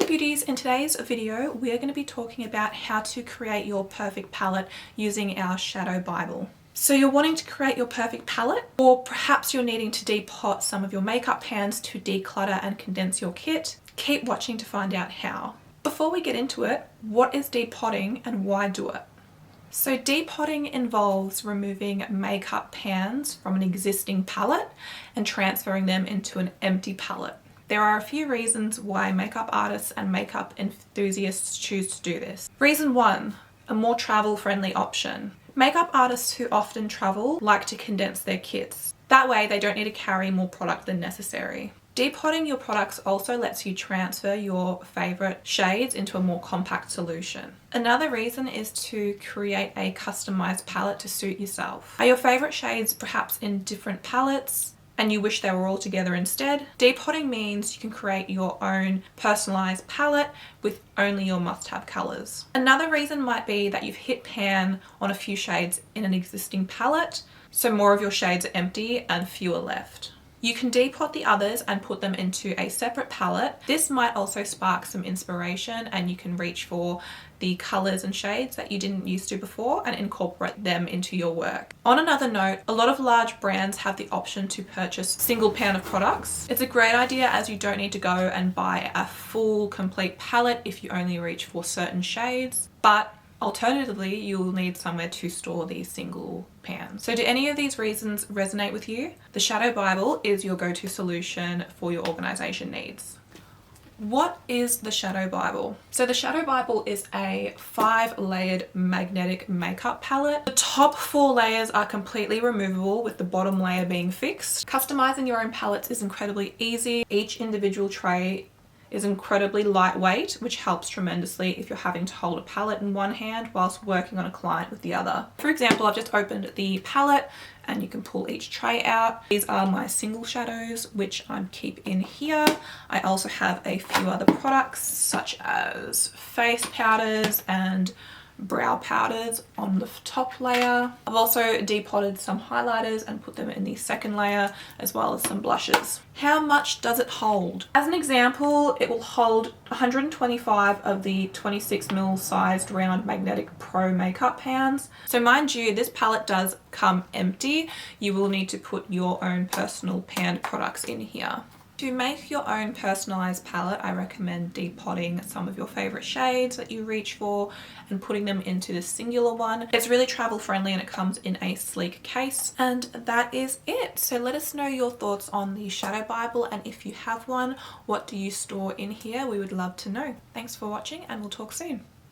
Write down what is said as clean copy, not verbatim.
beauties, in today's video we are going to be talking about how to create your perfect palette using our Shadow Bible. So you're wanting to create your perfect palette, or perhaps you're needing to depot some of your makeup pans to declutter and condense your kit. Keep watching to find out how. Before we get into it, what is depotting and why do it? So depotting involves removing makeup pans from an existing palette and transferring them into an empty palette. There are a few reasons why makeup artists and makeup enthusiasts choose to do this. Reason 1, a more travel-friendly option. Makeup artists who often travel like to condense their kits. That way they don't need to carry more product than necessary. Depotting your products also lets you transfer your favorite shades into a more compact solution. Another reason is to create a customized palette to suit yourself. Are your favorite shades perhaps in different palettes and you wish they were all together instead? Depotting means you can create your own personalized palette with only your must-have colors. Another reason might be that you've hit pan on a few shades in an existing palette, so more of your shades are empty and fewer left. You can depot the others and put them into a separate palette. This might also spark some inspiration and you can reach for the colors and shades that you didn't used to before and incorporate them into your work. On another note, a lot of large brands have the option to purchase single pan of products. It's a great idea as you don't need to go and buy a full complete palette if you only reach for certain shades, but alternatively, you'll need somewhere to store these single pans. So do any of these reasons resonate with you? The Shadow Bible is your go-to solution for your organization needs. What is the Shadow Bible? So the Shadow Bible is a 5-layered magnetic makeup palette. The top 4 layers are completely removable, with the bottom layer being fixed. Customizing your own palettes is incredibly easy. Each individual tray is incredibly lightweight, which helps tremendously if you're having to hold a palette in one hand whilst working on a client with the other. For example, I've just opened the palette and you can pull each tray out. These are my single shadows, which I keep in here. I also have a few other products such as face powders and brow powders on the top layer. I've also depotted some highlighters and put them in the second layer, as well as some blushes. How much does it hold? As an example, it will hold 125 of the 26mm sized round magnetic pro makeup pans. So mind you, this palette does come empty. You will need to put your own personal panned products in here. To make your own personalized palette, I recommend depotting some of your favorite shades that you reach for and putting them into the singular one. It's really travel friendly and it comes in a sleek case. And that is it. So let us know your thoughts on the Shadow Bible, and if you have one, what do you store in here? We would love to know. Thanks for watching and we'll talk soon.